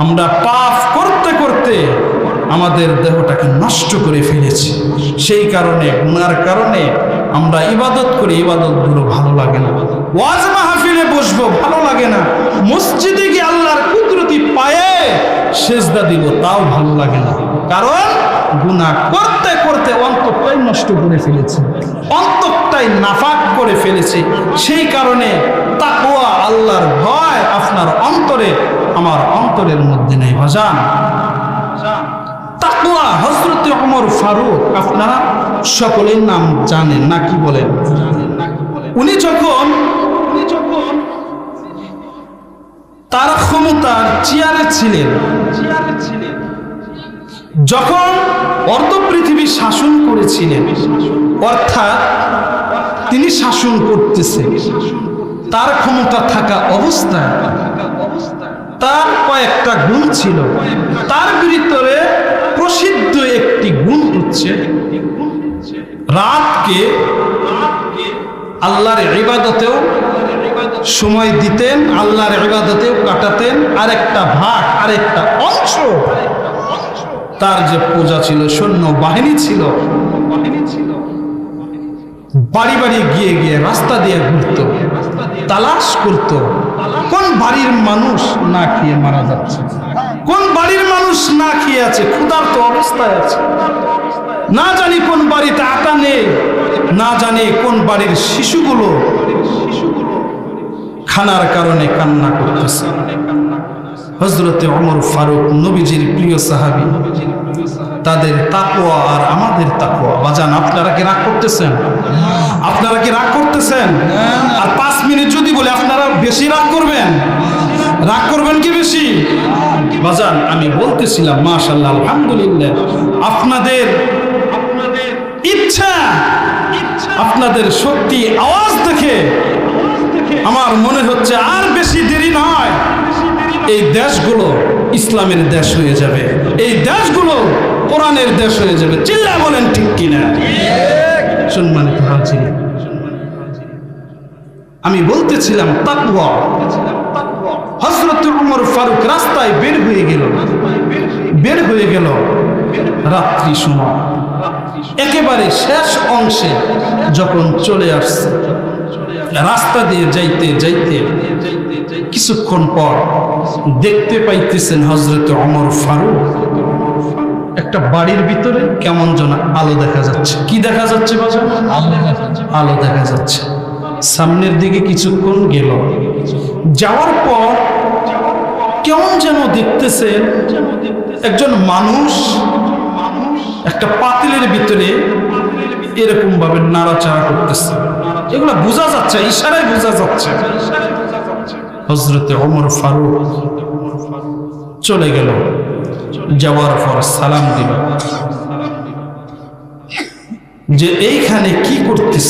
আমরা পাপ করতে করতে আমাদের দেহটাকে নষ্ট করে ফেলেছি। সেই কারণে গুনার কারণে আমরা ইবাদত করি, ইবাদতগুলো ভালো লাগে না। ওয়াজ মাহফিলে বসবো, ভালো লাগে না। মসজিদে গিয়ে আল্লাহর কুদরতি পায়ে সেজদা দিব, তাও ভালো লাগে না। কারণ গুনাহ করতে করতে অন্তরটাই নষ্ট করে ফেলেছি, অন্তরটাই নাফাক করে ফেলেছি। সেই কারণে তাকওয়া, আল্লাহর ভয় আপনার অন্তরে, আমার অন্তরের মধ্যে নেই। ভাজান, তাকওয়া হযরত ওমর ফারুক আপনারা সকলের নাম জানেন না, কি বলেন? উনি যখন তার ক্ষমতার চেয়ারে ছিলেন, যখন অর্ধ পৃথিবী শাসন করেছিলেন, অর্থাৎ তিনি শাসন করতেছেন, তার ক্ষমতা থাকা অবস্থায় তার কয়েকটা গুণ ছিল। তার ভিতরে প্রসিদ্ধ একটি গুণ হচ্ছে রাতকে আল্লাহর ইবাদতেও সময় দিতেন, আল্লাহর ইবাদতেও কাটাতেন। আরেকটা ভাগ, আরেকটা অংশ তার যে পূজা ছিল, সৈন্য বাহিনী ছিল, বাড়ি বাড়ি গিয়ে গিয়ে রাস্তা দিয়ে ঘুরত, তালাশ করত কোন বাড়ির মানুষ না খেয়ে মারা যাচ্ছে, কোন বাড়ির মানুষ না খেয়ে আছে, ক্ষুধার্ত অবস্থায় আছে। না জানি কোন বাড়িতে আটা নেই, না জানি কোন বাড়ির শিশুগুলো খানার কারণে কান্না করতেছে। হযরত ওমর ফারুক নবীজির প্রিয় সাহাবী, তাদের তাকওয়া আর আমাদের তাকওয়া। বাজান, আপনারা কি রাগ করতেছেন? আপনারা কি রাগ করতেছেন? আর 5 মিনিট যদি বলে আপনারা বেশি রাগ করবেন? রাগ করবেন কি বেশি? বাজান, আমি বলতেছিলাম মাশাআল্লাহ আলহামদুলিল্লাহ, আপনাদের ইচ্ছা, আপনাদের শক্তি, আওয়াজ দেখে আমার মনে হচ্ছে আর বেশি দেরি নয়, এই দেশগুলো ইসলামের দেশ হয়ে যাবে, এই দেশগুলো কোরআনের দেশ হয়ে যাবে। চিল্লা বলেন ঠিক কিনা? সম্মানিত হাজির, আমি বলতেছিলাম তাকওয়া। হযরত ওমর ফারুক রাস্তায় বের হয়ে গেল রাত্রি সময়, একেবারে শেষ অংশে যখন চলে আসছে, রাস্তা দিয়ে যাইতে যাইতে কিছুক্ষণ পর দেখতে পাইতেছেন হযরত ওমর ফারুক একটা বাড়ির ভিতরে কেমন যেন আলো দেখা যাচ্ছে। কি দেখা যাচ্ছে বাজার? আলো দেখা যাচ্ছে। সামনের দিকে কিছুক্ষণ গেল, যাওয়ার পর কেমন যেন দেখতেছেন একজন মানুষ একটা পাতিলের ভিতরে এরকম ভাবে নাড়াচাড়া করতেছে। এগুলো বোঝা যাচ্ছে, ইশারায় বোঝা যাচ্ছে। হযরত ওমর ফারুক চলে গেল, যাওয়ার পর সালাম দিল যে এইখানে কি করতেছ,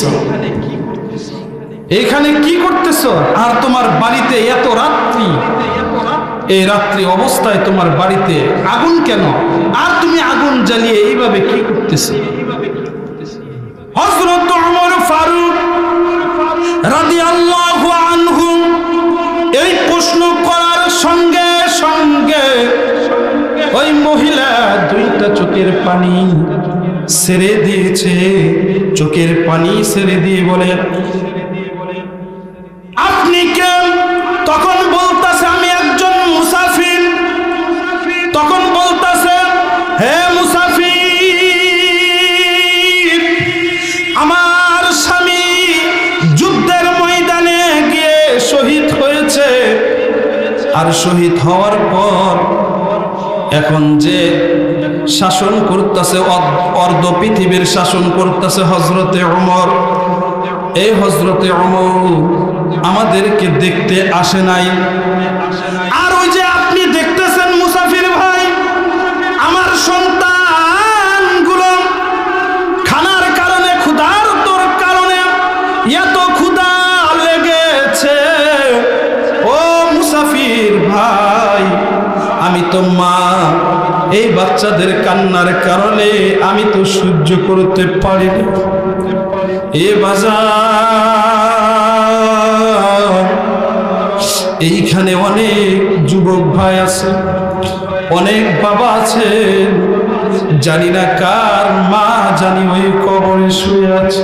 এইখানে কি করতেছ? আর তোমার বাড়িতে এত রাত্রি, এই রাত্রি অবস্থায় তোমার বাড়িতে আগুন কেন? আর তুমি আগুন জ্বালিয়ে এইভাবে কি করতেছ? হযরত ওমর ফারুক রাদিয়াল্লাহু আনহু এই প্রশ্ন করার সঙ্গে সঙ্গে ওই মহিলা দুইটা চোখের পানি ছেড়ে দিয়েছে। চোখের পানি ছেড়ে দিয়ে বলে, আপনি কে? তখন বলতাছে আমি একজন মুসাফির। তখন বলতাছে, হে মুসাফির, আমার স্বামী যুদ্ধের ময়দানে গিয়ে শহীদ হয়েছে, আর শহীদ হওয়ার পর এখন যে শাসন করতেছে, অর্ধ পৃথিবীর শাসন করতেছে হযরতে ওমর। এই হযরতে ওমর আমাদেরকে দেখতে আসে নাই। আর ওই যে আপনি দেখতেছেন মুসাফির ভাই, আমার সন্তানগুলো খানার কারণে, ক্ষুধার্তর কারণে এত ক্ষুধা লেগেছে। ও মুসাফির ভাই, আমি তো মা, এই বাচ্চাদের কান্নার কারণে আমি তো সহ্য করতে পারি না। এ বাজার, এইখানে অনেক যুবক ভাই আছে, অনেক বাবা আছে, জানি না কার মা জানি ওই কবরে শুয়ে আছে,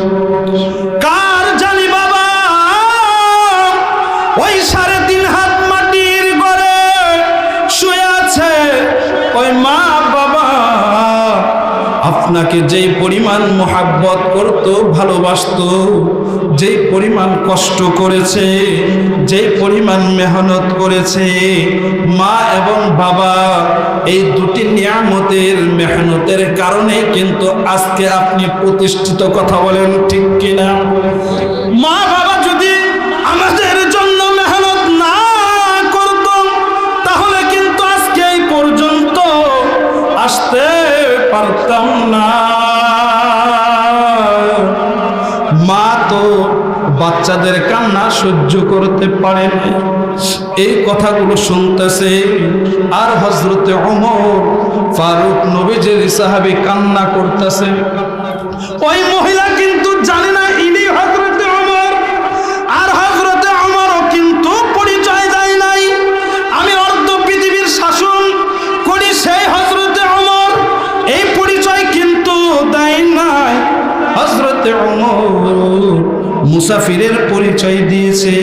কার জানি বাবা ওই 3.5 হাত মাটির ঘরে শুয়ে আছে। ওই মা বাবা আপনাকে যেই পরিমাণ মোহাব্বত করত, ভালোবাসত, যেই পরিমাণ কষ্ট করেছে, যেই পরিমাণ মেহনত করেছে, মা এবং বাবা এই দুটি নিয়ামতের মেহনতের কারণে কিন্তু আজকে আপনি প্রতিষ্ঠিত। কথা বলেন ঠিক কিনা? মা বাবা যদি আমাদের জন্য মেহনত না করত তাহলে কিন্তু আজকে এই পর্যন্ত আসতে পারতাম না। মা তো বাচ্চাদের কান্না সহ্য করতে পারে না, এই কথাগুলো শুনতেছে। আর হযরতে ওমর ফারুক নবীজির সাহাবী কান্না করতেছে। ওই মহিলা কিন্তু জানে না ইনি হযরতে ওমর, আর হযরতে ওমরও কিন্তু পরিচয় দেয় নাই। আমি অর্ধ পৃথিবীর শাসন করি সেই হযরতে ওমর, এই পরিচয় কিন্তু দেয় নাই। হযরতে ওমর মুসাফিরের পরিচয় দিয়েছে,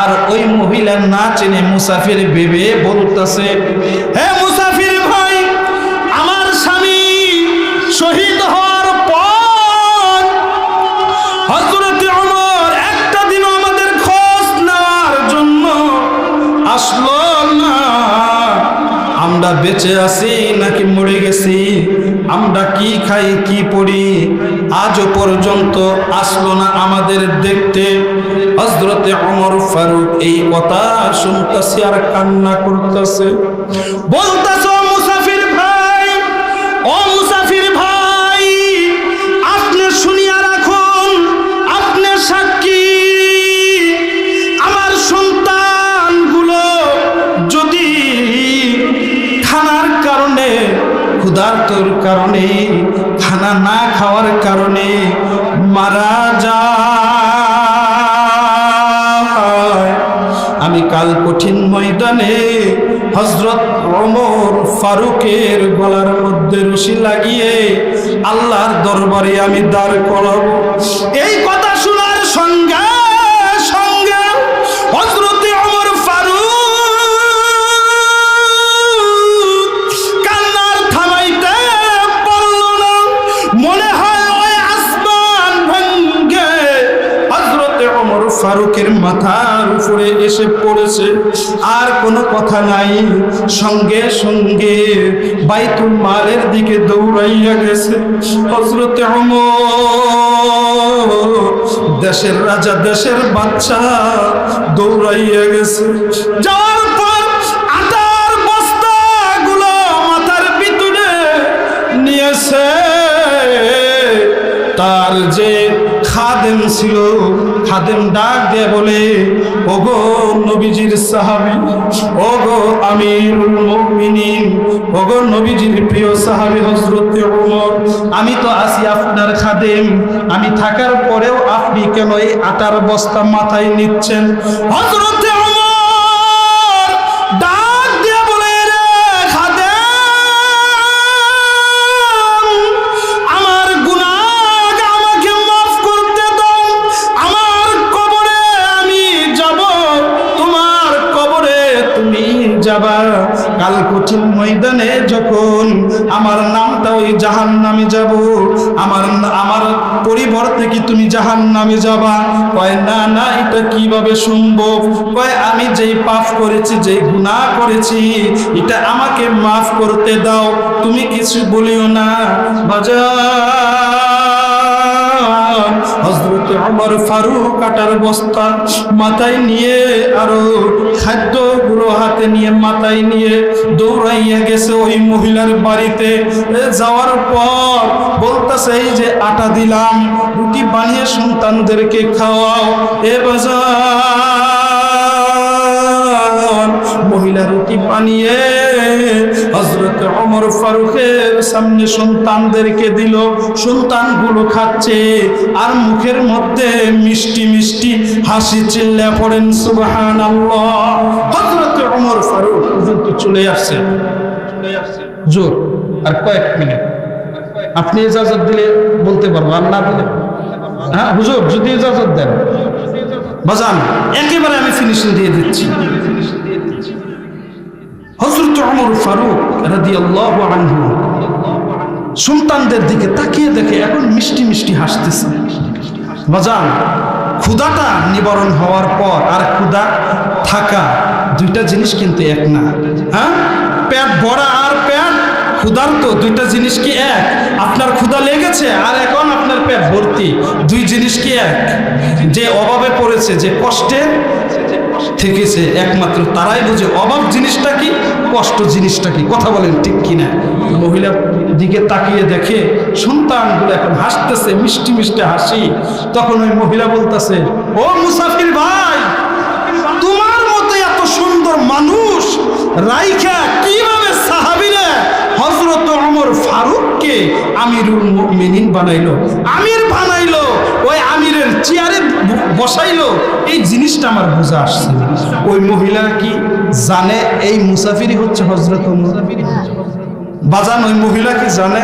আর ওই মহিলা না চেনে মুসাফির ভেবে বলতেছে, হে মুসাফির ভাই, আমার স্বামী শহীদ হওয়ার পর হযরতে ওমর একটা দিন আমাদের খোঁজ নেওয়ার জন্য আসলো না। আমরা বেঁচে আছি নাকি মরে গেছি, আমরা কি খাই কি পড়ি, আজও পর্যন্ত আসলো না আমাদের দেখতে। হযরতে ওমর ফারুক এই কথা শুনতেছে আর কান্না করতেছে, বলতেছে, ও মুসাফির ভাই, ও মুসাফির ভাই, আপনি শুনিয়া রাখুন, আপনি সাক্ষী, আমার সন্তানগুলো যদি খানার কারণে, ক্ষুধার্তর কারণে, খানা না খাওয়ার কারণে মারা যায়, আমি কাল কঠিন ময়দানে হযরত ওমর ফারুকের গলার মধ্যে রশি লাগিয়ে আল্লাহর দরবারে আমি দাঁড় করাবো। এই কথা শোনার সঙ্গে সঙ্গে হযরতে ওমর ফারুক কান্নার থামাইতে পারল না। মনে হয় ওই আসমান ভেঙে হযরতে ওমর ফারুকের মাথার উপরে এসে পড়েছে, আর কোনো কথা নাই। সঙ্গে সঙ্গে বাইতুল মালের দিকে দৌড়াইয়া গেছে হযরতে ওমর। দেশের রাজা, দেশের বাচ্চা দৌড়াইয়া গেছে। যাওয়ার পর আটার বস্তাগুলো মাথার ভিতরে নিয়েছে। তার যে খাদেম ছিল, খাদেম ডাক দিয়ে বলে, ওগো নবীজির সাহাবী, ওগো আমিরুল মুমিনিন, ওগো নবীজির প্রিয় সাহাবী হযরতে ওমর, আমি তো আছি আপনার খাদেম, আমি থাকার পরেও আপনি কেন এই আটার বস্তা মাথায় নিচ্ছেন? হযরতে ওমর ডাক দিয়ে বলে, রে খাদেম, আমার গুনাহ আমাকে মাফ করতে দাও, আমার কবরে আমি যাব, তোমার কবরে তুমি যাবা। কাল কঠিন ময়দানে যখন আমার নামটা ওই জাহান্নামে যাব, আমার পরিবর্তে কি তুমি জাহান্নামে যাবা? কয় না না, এটা কিভাবে সম্ভব? কয় আমি যেই পাপ করেছি, যেই গুনাহ করেছি, এটা আমাকে মাফ করতে দাও, তুমি কিছু বলিও না। বাজার হযরতে ওমর ফারুক আটার বস্তা মাথায় নিয়ে আরো খাদ্যগুলো হাতে নিয়ে মাথায় নিয়ে দৌড়াইয়া গেছে ওই মহিলার বাড়িতে। যাওয়ার পর বলতেছে, এই যে আটা দিলাম, রুটি বানিয়ে সন্তানদেরকে খাওয়াও। এ বাজার মহিলা রুটি বানিয়ে হযরতে ওমর ফারুকের সামনে সন্তানদেরকে দিল। সন্তানগুলো খাচ্ছে আর মুখের মধ্যে মিষ্টি মিষ্টি হাসি। চিল্লা পড়েন সুবহানাল্লাহ। হযরতে ওমর ফারুক পর্যন্ত চলে আসছে জোর আর কয়েক মিনিট আপনি ইজাজত দিলে বলতে পারবো আর না দিলে হ্যাঁ হুজুর যদি ইজাজত দেন বাজান একেবারে আমি ফিনিশিং দিয়ে দিচ্ছি হযরত ওমর ফারুক রাদিয়াল্লাহু আনহু সুলতানদের দিকে তাকিয়ে দেখে এখন মিষ্টি মিষ্টি হাসতেছে বাজান ক্ষুধাটা নিবারণ হওয়ার পর আর ক্ষুধা থাকা দুইটা জিনিস কিন্তু এক না হ্যাঁ পেট ভরা আর পেট ক্ষুধার্ত দুইটা জিনিস কি এক আপনার ক্ষুধা লেগেছে আর এখন আপনার পেট ভর্তি দুই জিনিস কি এক যে অভাবে পড়েছে যে কষ্টে থেকেছে একমাত্র তারাই বুঝে অভাব জিনিসটা কি কষ্ট জিনিসটা কি কথা বলেন ঠিক কিনা মহিলা দিকে তাকিয়ে দেখে সন্তানগুলো এখন হাসতেছে মিষ্টি মিষ্টি হাসি তখন ওই মহিলা বলতেছে ও মুসাফির ভাই তোমার মতো এত সুন্দর মানুষ রাইখা কিভাবে সাহাবীরা হযরত ওমর ফারুককে আমিরুল মুমিনিন বানাইলো আমির বানাইলো ওই আমিরের চেয়ারে বসাইলো এই জিনিসটা আমার বোঝা আসছে ওই মহিলা কি জানে এই মুসাফিরই হচ্ছে হযরত ওমর বাজান ওই মহিলা কি জানে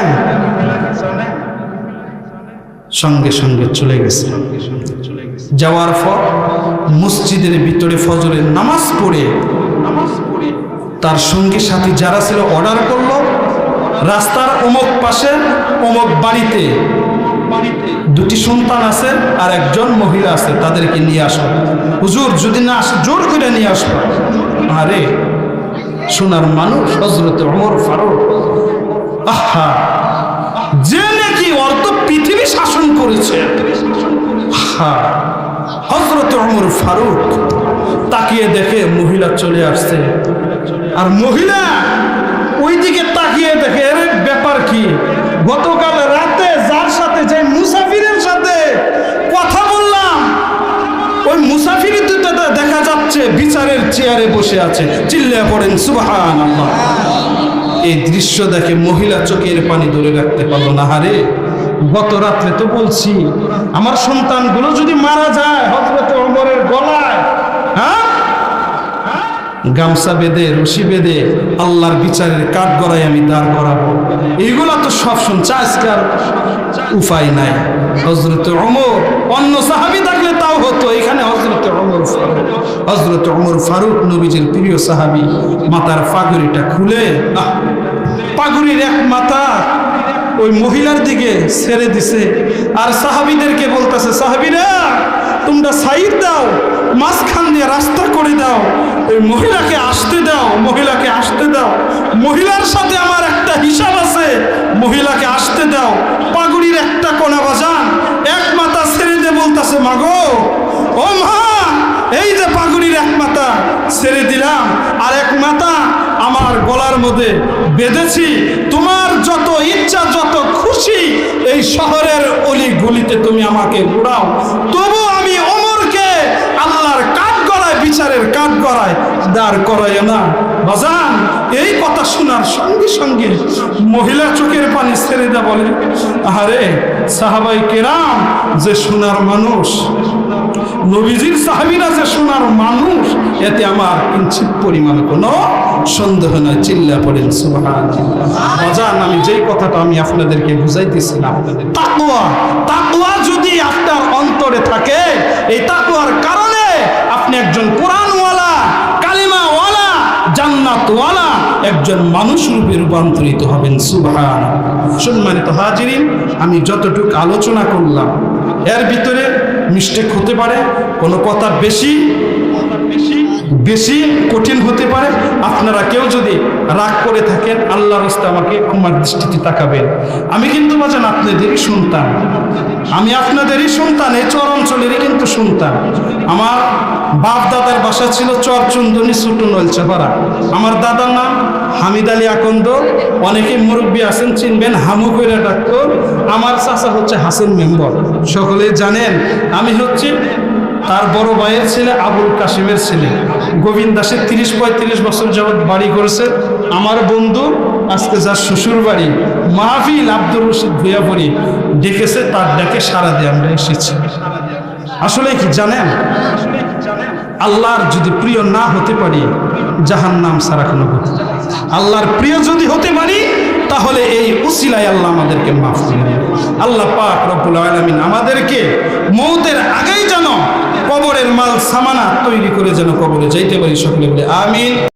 সঙ্গে সঙ্গে চলে গেছে যাওয়ার পর মসজিদের ভিতরে ফজরের নামাজ পড়ে তার সঙ্গী সাথী যারা ছিল অর্ডার করলো রাস্তার অমুক পাশে অমুক বাড়িতে দুটি সন্তান আছে আর একজন মহিলা আছে তাদেরকে নিয়ে আসো হুজুর যদি না আসে জোর করে নিয়ে আসো আরে সোনার মানুষ হযরত ওমর ফারুক আহা যে নাকি অর্ধ পৃথিবী শাসন করেছে হযরত ওমর ফারুক তাকিয়ে দেখে মহিলা চলে আসছে আর মহিলা ওইদিকে তাকিয়ে দেখে এর ব্যাপার কি গতকাল রাতে যার সাথে যে মুসাফিরের সাথে কথা বললাম ওই মুসাফির দুটো দেখা যাচ্ছে বিচারের চেয়ারে বসে আছে চিল্লায়া পড়েন সুবহানাল্লাহ এই দৃশ্য দেখে মহিলা চোখের পানি ধরে রাখতে পারলো না হারে গত রাত্রে তো বলছি আমার সন্তানগুলো যদি মারা যায় হযরত ওমরের গলায় হ্যাঁ গামছা বেঁধে রশি বেঁধে আল্লাহর বিচারের কাঠ গড়াই আমি দাঁড় করাবো এইগুলা তো সব শুনছে আজকে আর উপায় নাই হযরত ওমর অন্য সাহাবী থাকলে তাও হতো এখানে হযরত ওমর ফারুক নবীজির প্রিয় সাহাবী মাথার পাগড়িটা খুলে পাগড়ির এক মাথা ওই মহিলার দিকে ছেড়ে দিছে আর সাহাবীদেরকে বলতেছে সাহাবীরা তোমরা সাইড দাও মাঝখান দিয়ে রাস্তা করে দাও ওই মহিলাকে আসতে দাও মহিলাকে আসতে দাও মহিলার সাথে আমার একটা হিসাব আছে মহিলাকে আসতে দাও পাগড়ির একটা কোনা বাজান এক মাথা ছেড়ে দিয়ে বলতেছে মাগো ও মা এই যে পাগড়ির এক মাথা ছেড়ে দিলাম আর এক মাথা আমার গলার মধ্যে বেঁধেছি তোমার যত ইচ্ছা যত খুশি এই শহরের অলি গলিতে তুমি আমাকে ঘোরাও তবু আমি ওমরকে আল্লাহর কাঠ গড়ায় বিচারের কাঠ গড়ায় দাঁড় করায় না বাজান এই কথা শোনার সঙ্গে সঙ্গে মহিলা চোখের পানি ছেড়ে দেয়া বলে আরে সাহাবাই কেরাম যে সোনার মানুষ নবীজির সাহাবীরা যে সোনার মানুষ এতে আমার কিঞ্চিত পরিমাণ কোনো সন্দেহ নয় চিল্লা পড়েন সুবহানাল্লাহ বাজান আমি যেই কথাটা আমি আপনাদেরকে বুঝাইতেছিলাম তাকওয়া যদি আপনার অন্তরে থাকে এই তাকওয়ার কারণে আপনি একজন কোরআনওয়ালা কালিমাওয়ালা জান্নাতওয়ালা একজন মানুষ রূপে রূপান্তরিত হবেন সুবহানাল্লাহ সম্মানিত হাজিরিন আমি যতটুকু আলোচনা করলাম এর ভিতরে মিস্টেক হতে পারে কোনো কথা বেশি কঠিন হতে পারে আপনারা কেউ যদি রাগ করে থাকেন আল্লাহর রাস্তায় আমাকে ক্ষমার দৃষ্টিতে তাকাবেন আমি কিন্তু বাজান আপনাদেরই সন্তান আমি আপনাদেরই সন্তান এই চর অঞ্চলেরই কিন্তু সন্তান আমার বাপ দাদার বাসা ছিল চরচন্দনী ছোট নলচাপাড়া আমার দাদার নাম হামিদ আলী আকন্দ অনেকে মুরব্বী আছেন চিনবেন হামু কইরা ডাক্তার আমার চাচা হচ্ছে হাসিন মেম্বর সকলে জানেন আমি হচ্ছে তার বড় ভাইয়ের ছেলে আবুল কাশিমের ছেলে গোবিন্দ দাসের 30-35 বছর যাবৎ বাড়ি করেছে আমার বন্ধু আজকে যার শ্বশুর বাড়ি মাহফিল আব্দুর রশিদ ভুইয়াপুরি ডেকেছে তার ডাকে সাড়া দিয়ে আমরা এসেছি আসলে কি জানেন আল্লাহর যদি প্রিয় না হতে পারি, জাহান্নাম ছাড়া কোনো গতি। আল্লাহর প্রিয় যদি হতে পারি, তাহলে এই উসিলায় আল্লাহ আমাদেরকে মাফ করে। আল্লাহ পাক রব্বুল আলামিন আমাদেরকে মৌতের আগেই যেন কবরের মাল সামানা তৈরি করে যেন কবরে যাইতে পারি। সকলে বলে আমিন।